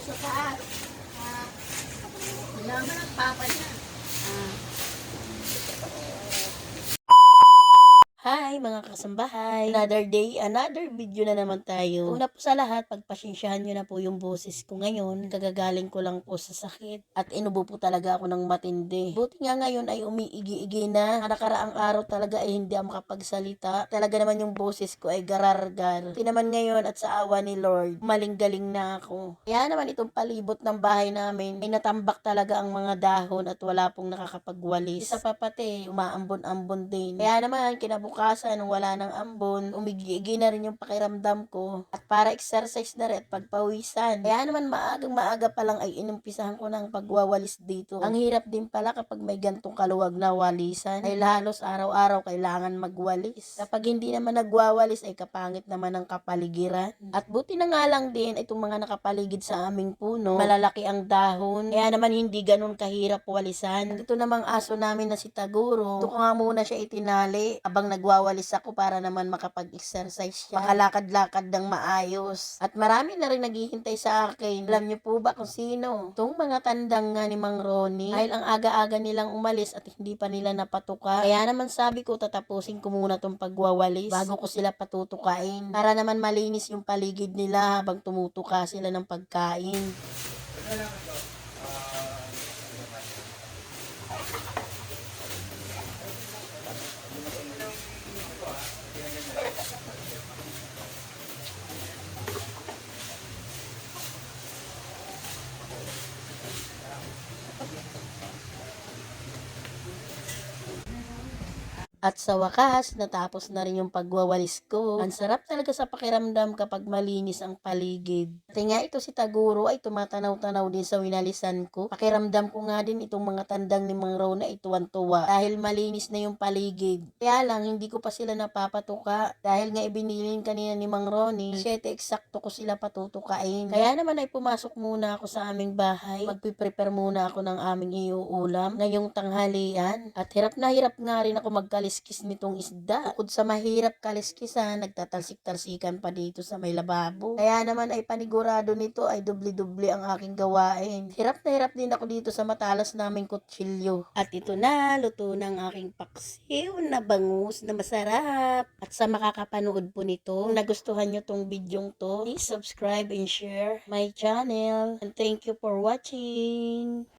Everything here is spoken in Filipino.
sa taas. Yaman ang papa niya. Ah. Hi mga kasambahay! Another day, another video na naman tayo. Una po sa lahat, pagpasensyahan nyo na po yung boses ko ngayon. Kagagaling ko lang po sa sakit at inubo po talaga ako ng matindi. Buti nga ngayon ay umiigi-igi na. Nakaraang araw talaga ay hindi ako makapagsalita. Talaga naman yung boses ko ay garargar. Buti naman ngayon at sa awa ni Lord, maling-galing na ako. Kaya naman itong palibot ng bahay namin ay natambak talaga ang mga dahon at wala pong nakakapagwalis. Isa pa pati, umaambon-ambon din. Kaya naman, kinabukasan, nung wala ng ambon, umigi-igi na rin yung pakiramdam ko. At para exercise na rin at pagpawisan. Kaya naman, maagang maaga pa lang ay inumpisahan ko ng pagwawalis dito. Ang hirap din pala kapag may gantong kaluwag na walisan. Ay halos araw-araw kailangan magwalis. Kapag hindi naman nagwawalis ay kapangit naman ang kapaligiran. At buti na nga lang din itong mga nakapaligid sa aming puno. Malalaki ang dahon. Kaya naman hindi ganun kahirap walisan. Ito namang aso namin na si Taguro. Ito ko nga muna siya itinali habang nagwawalis ako para naman makapag-exercise siya. Makalakad-lakad ng maayos. At marami na rin naghihintay sa akin. Alam niyo po ba kung sino? Itong mga tandang nga ni Mang Ronnie. Dahil ang aga-aga nilang umalis at hindi pa nila napatuka. Kaya naman sabi ko tatapusin ko muna tong pagwawalis bago ko sila patutukain. Para naman malinis yung paligid nila habang tumutuka sila ng pagkain. At sa wakas, natapos na rin yung pagwawalis ko. Ang sarap talaga sa pakiramdam kapag malinis ang paligid. Pati nga ito si Taguro ay tumatanaw-tanaw din sa winalisan ko. Pakiramdam ko nga din itong mga tandang ni Mang Ron na ituwan-tuwa dahil malinis na yung paligid. Kaya lang, hindi ko pa sila napapatuka dahil nga ibinilin kanina ni Mang Ronnie. 7 eksakto ko sila patutukain. Kaya naman ay pumasok muna ako sa aming bahay. Magpiprepare muna ako ng aming iuulam ngayong tanghalian. At hirap na hirap nga rin ako magkaliskis nitong isda. Bukod sa mahirap kaliskisan, nagtatalsik-talsikan pa dito sa may lababo. Kaya naman ay panigurado nito ay dubli-dubli ang aking gawain. Hirap na hirap din ako dito sa matalas naming kutsilyo. At ito na, luto ng aking paksiw na bangus na masarap. At sa makakapanood po nito, kung nagustuhan nyo tong bidyong to, please subscribe and share my channel. And thank you for watching.